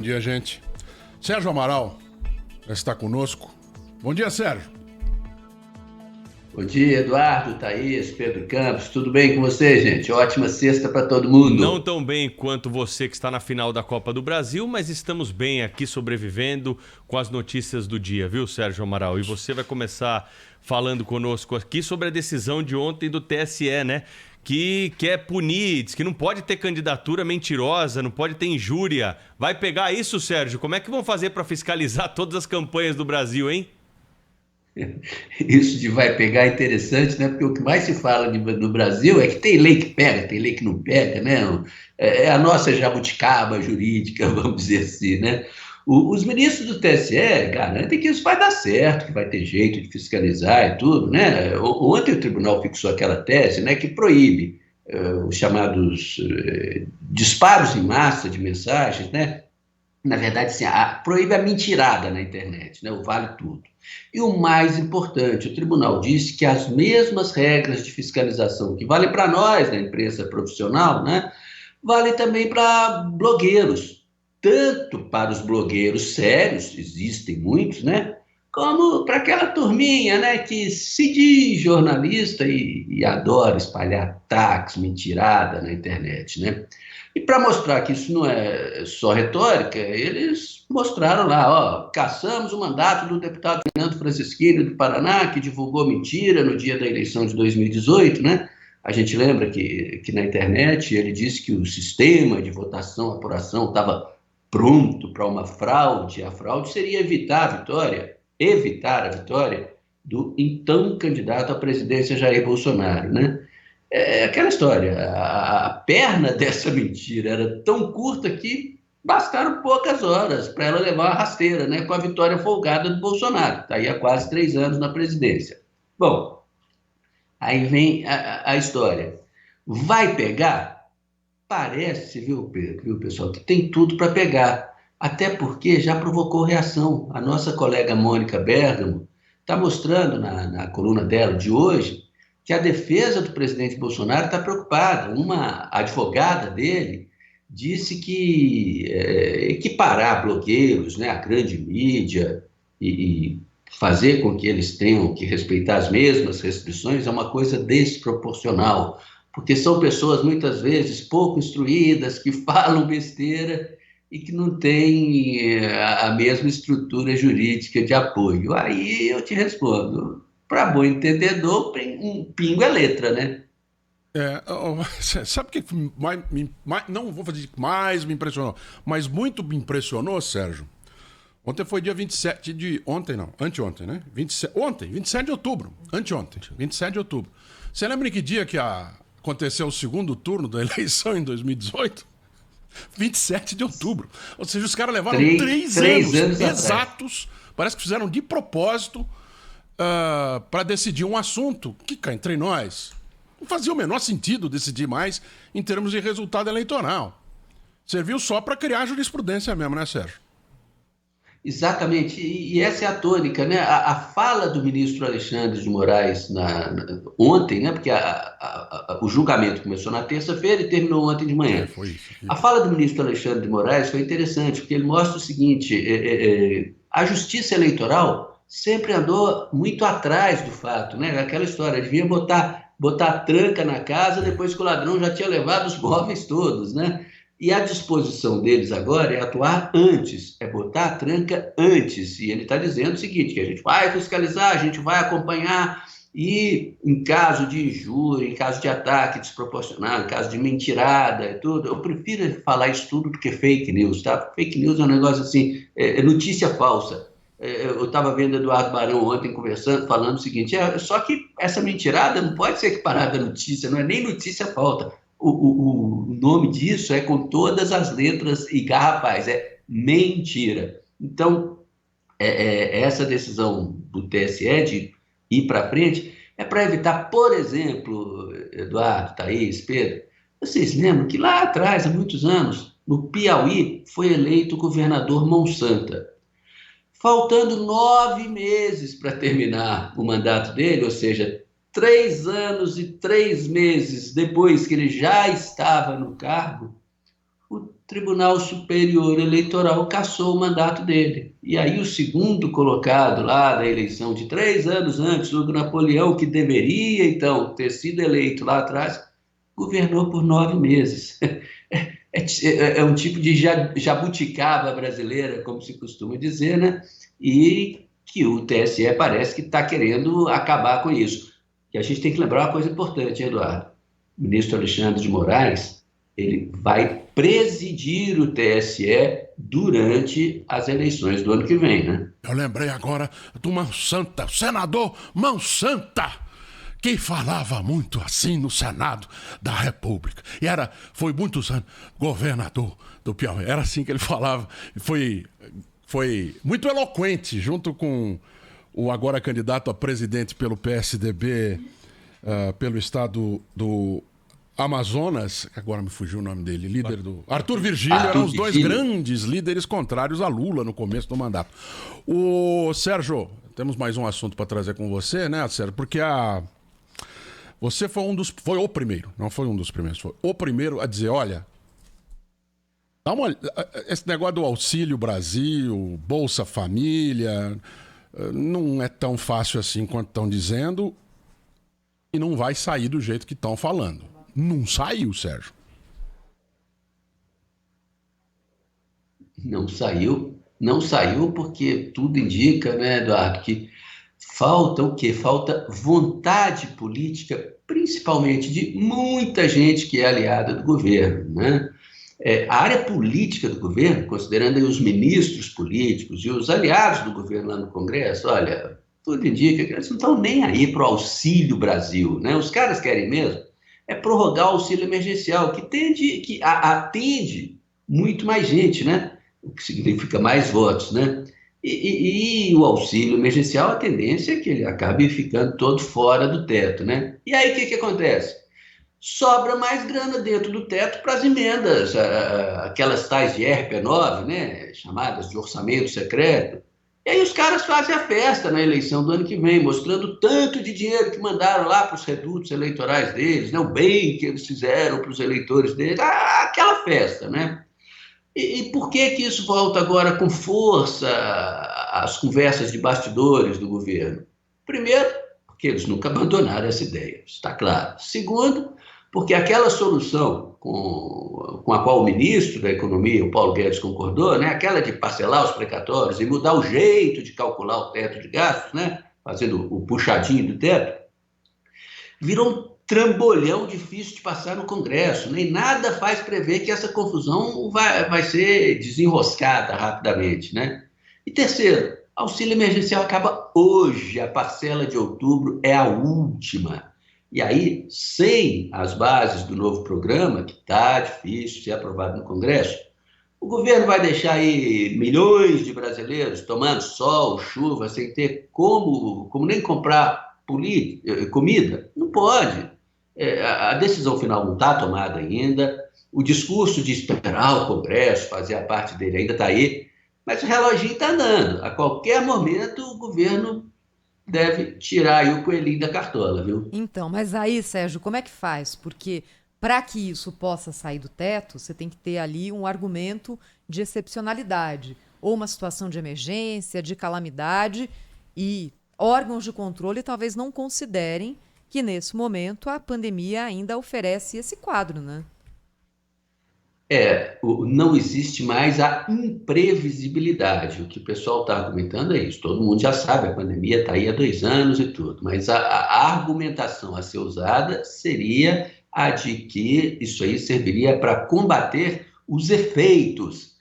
Bom dia, gente. Sérgio Amaral já está conosco. Bom dia, Sérgio. Bom dia, Eduardo, Thaís, Pedro Campos. Tudo bem com você, gente? Ótima sexta para todo Não mundo. tão bem quanto você que está na final da Copa do Brasil, mas estamos bem aqui sobrevivendo com as notícias do dia, viu, Sérgio Amaral? E você vai começar falando conosco aqui sobre a decisão de ontem do TSE, né? Que quer punir, diz que não pode ter candidatura mentirosa, não pode ter injúria. Vai pegar isso, Sérgio? Como é que vão fazer para fiscalizar todas as campanhas do Brasil, hein? Isso de vai pegar é interessante, né? Porque o que mais se fala no Brasil é que tem lei que pega, tem lei que não pega, né? É a nossa jabuticaba jurídica, vamos dizer assim, né? Os ministros do TSE garantem que isso vai dar certo, que vai ter jeito de fiscalizar e tudo, né? Ontem o tribunal fixou aquela tese, né, que proíbe os chamados disparos em massa de mensagens, né? Na verdade, assim, proíbe a mentirada na internet, né? O vale tudo. E o mais importante, o tribunal disse que as mesmas regras de fiscalização que valem para nós, na imprensa profissional, né, vale também para blogueiros, tanto para os blogueiros sérios, existem muitos, né, como para aquela turminha, né, que se diz jornalista e adora espalhar ataques, mentirada na internet, né. E para mostrar que isso não é só retórica, eles mostraram lá, ó, cassamos o mandato do deputado Fernando Francischini do Paraná, que divulgou mentira no dia da eleição de 2018, né? A gente lembra que na internet ele disse que o sistema de votação, apuração estava pronto para uma fraude. A fraude seria evitar a vitória do então candidato à presidência Jair Bolsonaro, né? É aquela história, a perna dessa mentira era tão curta que bastaram poucas horas para ela levar a rasteira, né, com a vitória folgada do Bolsonaro, está aí há quase 3 anos na presidência. Bom, aí vem a história. Vai pegar? Parece, viu, pessoal, que tem tudo para pegar, até porque já provocou reação. A nossa colega Mônica Bergamo está mostrando na coluna dela de hoje que a defesa do presidente Bolsonaro está preocupada. Uma advogada dele disse que equiparar blogueiros, né, à grande mídia e fazer com que eles tenham que respeitar as mesmas restrições é uma coisa desproporcional, porque são pessoas muitas vezes pouco instruídas, que falam besteira e que não têm a mesma estrutura jurídica de apoio. Aí eu te respondo, para bom entendedor, um pingo é letra, né? Sabe o que não vou fazer mais me impressionou, mas muito me impressionou, Sérgio? Ontem foi dia 27 de... Anteontem, né? 27 de outubro. Anteontem, 27 de outubro. Você lembra em que dia que aconteceu o segundo turno da eleição em 2018? 27 de outubro. Ou seja, os caras levaram três anos exatos. Parece que fizeram de propósito para decidir um assunto que, cá entre nós, não fazia o menor sentido decidir mais em termos de resultado eleitoral. Serviu só para criar jurisprudência mesmo, né, Sérgio? Exatamente, e essa é a tônica, né? A fala do ministro Alexandre de Moraes ontem, né? Porque o julgamento começou na terça-feira e terminou ontem de manhã. Foi isso. A fala do ministro Alexandre de Moraes foi interessante, porque ele mostra o seguinte: a justiça eleitoral sempre andou muito atrás do fato, né? Aquela história, devia botar tranca na casa depois que o ladrão já tinha levado os móveis todos, né? E a disposição deles agora é atuar antes, é botar a tranca antes. E ele está dizendo o seguinte, que a gente vai fiscalizar, a gente vai acompanhar e em caso de injúria, em caso de ataque desproporcional, em caso de mentirada e tudo, eu prefiro falar isso tudo do que fake news, tá? Fake news é um negócio assim, é notícia falsa. Eu estava vendo Eduardo Barão ontem conversando, falando o seguinte, só que essa mentirada não pode ser equiparada à notícia, não é nem notícia falta. O nome disso é com todas as letras e garrafais, é mentira. Então, essa decisão do TSE de ir para frente é para evitar, por exemplo, Eduardo, Thaís, Pedro, vocês lembram que lá atrás, há muitos anos, no Piauí, foi eleito o governador Monsanta. Faltando 9 meses para terminar o mandato dele, ou seja, 3 anos e 3 meses depois que ele já estava no cargo, o Tribunal Superior Eleitoral cassou o mandato dele. E aí o segundo colocado lá da eleição de 3 anos antes, o Napoleão, que deveria, então, ter sido eleito lá atrás, governou por 9 meses. É um tipo de jabuticaba brasileira, como se costuma dizer, né? E que o TSE parece que está querendo acabar com isso. E a gente tem que lembrar uma coisa importante, Eduardo. O ministro Alexandre de Moraes, ele vai presidir o TSE durante as eleições do ano que vem, né? Eu lembrei agora do Mão Santa, o senador Mão Santa, que falava muito assim no Senado da República. E foi muitos anos governador do Piauí. Era assim que ele falava. Foi muito eloquente, junto com o agora candidato a presidente pelo PSDB, pelo estado do Amazonas, agora me fugiu o nome dele, líder do... Arthur Virgílio, eram os dois grandes líderes contrários a Lula no começo do mandato. O Sérgio, temos mais um assunto para trazer com você, né, Sérgio? Porque você foi o primeiro, não foi um dos primeiros, foi o primeiro a dizer, olha, esse negócio do Auxílio Brasil, Bolsa Família, não é tão fácil assim quanto estão dizendo e não vai sair do jeito que estão falando. Não saiu, Sérgio? Não saiu porque tudo indica, né, Eduardo, que falta o quê? Falta vontade política, principalmente de muita gente que é aliada do governo, né? A área política do governo, considerando aí os ministros políticos e os aliados do governo lá no Congresso, olha, tudo indica que eles não estão nem aí para o Auxílio Brasil, né? Os caras querem mesmo prorrogar o auxílio emergencial, que atende muito mais gente, né? O que significa mais votos, né? E o auxílio emergencial, a tendência é que ele acabe ficando todo fora do teto, né? E aí o que acontece? Sobra mais grana dentro do teto para as emendas, aquelas tais de RP9, né? Chamadas de orçamento secreto. E aí os caras fazem a festa na eleição do ano que vem, mostrando o tanto de dinheiro que mandaram lá para os redutos eleitorais deles, né? O bem que eles fizeram para os eleitores deles, aquela festa, né? E por que isso volta agora com força às conversas de bastidores do governo? Primeiro, porque eles nunca abandonaram essa ideia, está claro. Segundo, porque aquela solução com a qual o ministro da Economia, o Paulo Guedes, concordou, né, aquela de parcelar os precatórios e mudar o jeito de calcular o teto de gastos, né, fazendo o puxadinho do teto, virou um trambolhão difícil de passar no Congresso, nem nada faz prever que essa confusão vai ser desenroscada rapidamente, né? E terceiro, auxílio emergencial acaba hoje, a parcela de outubro é a última. E aí, sem as bases do novo programa, que está difícil de ser aprovado no Congresso, o governo vai deixar aí milhões de brasileiros tomando sol, chuva, sem ter como nem comprar comida? Não pode. A decisão final não está tomada ainda, o discurso de esperar o Congresso, fazer a parte dele ainda está aí, mas o reloginho está andando. A qualquer momento o governo deve tirar aí o coelhinho da cartola, viu? Então, mas aí, Sérgio, como é que faz? Porque para que isso possa sair do teto, você tem que ter ali um argumento de excepcionalidade, ou uma situação de emergência, de calamidade, e órgãos de controle talvez não considerem que, nesse momento, a pandemia ainda oferece esse quadro, né? Não existe mais a imprevisibilidade. O que o pessoal está argumentando é isso. Todo mundo já sabe, a pandemia está aí há 2 anos e tudo, mas a argumentação a ser usada seria a de que isso aí serviria para combater os efeitos,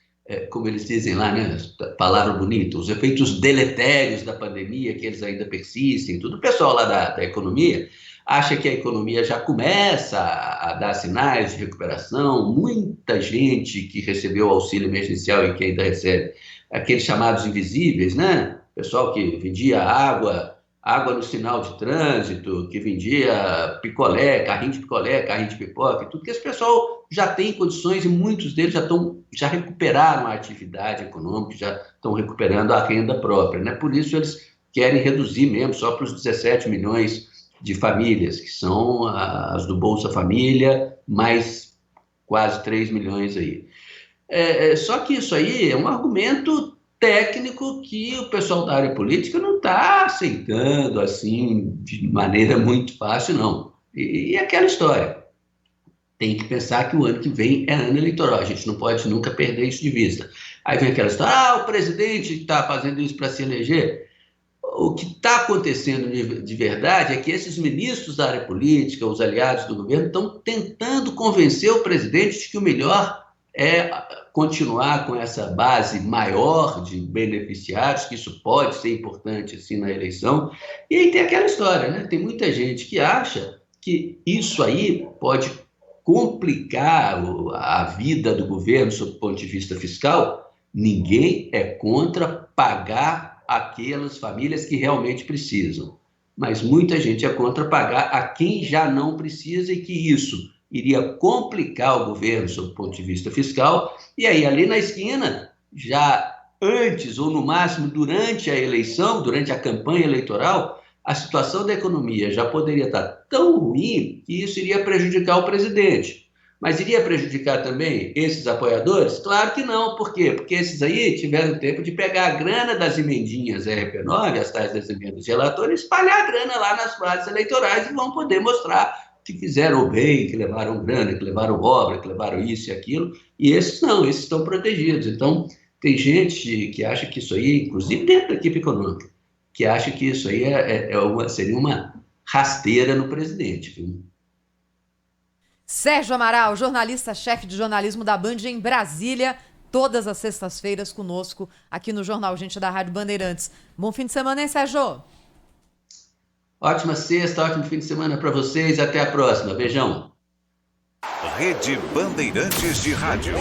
como eles dizem lá, né? Palavra bonita, os efeitos deletérios da pandemia, que eles ainda persistem e tudo. O pessoal lá da economia acha que a economia já começa a dar sinais de recuperação, muita gente que recebeu auxílio emergencial e que ainda recebe, aqueles chamados invisíveis, né? Pessoal que vendia água no sinal de trânsito, que vendia picolé, carrinho de pipoca, tudo que esse pessoal já tem condições e muitos deles já recuperaram a atividade econômica, já estão recuperando a renda própria, né? Por isso eles querem reduzir mesmo só para os 17 milhões de famílias, que são as do Bolsa Família, mais quase 3 milhões aí. Só que isso aí é um argumento técnico que o pessoal da área política não está aceitando assim de maneira muito fácil, não. E aquela história. Tem que pensar que o ano que vem é ano eleitoral. A gente não pode nunca perder isso de vista. Aí vem aquela história, o presidente está fazendo isso para se eleger. O que está acontecendo de verdade é que esses ministros da área política, os aliados do governo, estão tentando convencer o presidente de que o melhor é continuar com essa base maior de beneficiários, que isso pode ser importante assim na eleição. E aí tem aquela história, né? Tem muita gente que acha que isso aí pode complicar a vida do governo sob o ponto de vista fiscal. Ninguém é contra pagar aquelas famílias que realmente precisam, mas muita gente é contra pagar a quem já não precisa e que isso iria complicar o governo sob o ponto de vista fiscal. E aí, ali na esquina, já antes ou no máximo durante a eleição, durante a campanha eleitoral, a situação da economia já poderia estar tão ruim que isso iria prejudicar o presidente. Mas iria prejudicar também esses apoiadores? Claro que não. Por quê? Porque esses aí tiveram tempo de pegar a grana das emendinhas RP9, as tais das emendas de relator, e espalhar a grana lá nas bases eleitorais e vão poder mostrar que fizeram bem, que levaram grana, que levaram obra, que levaram isso e aquilo. E esses não, esses estão protegidos. Então, tem gente que acha que isso aí, inclusive dentro da equipe econômica, que acha que isso aí seria uma rasteira no presidente, viu? Sérgio Amaral, jornalista-chefe de jornalismo da Band em Brasília, todas as sextas-feiras conosco aqui no Jornal Gente da Rádio Bandeirantes. Bom fim de semana, hein, Sérgio? Ótima sexta, ótimo fim de semana para vocês. Até a próxima. Beijão. Rede Bandeirantes de Rádio.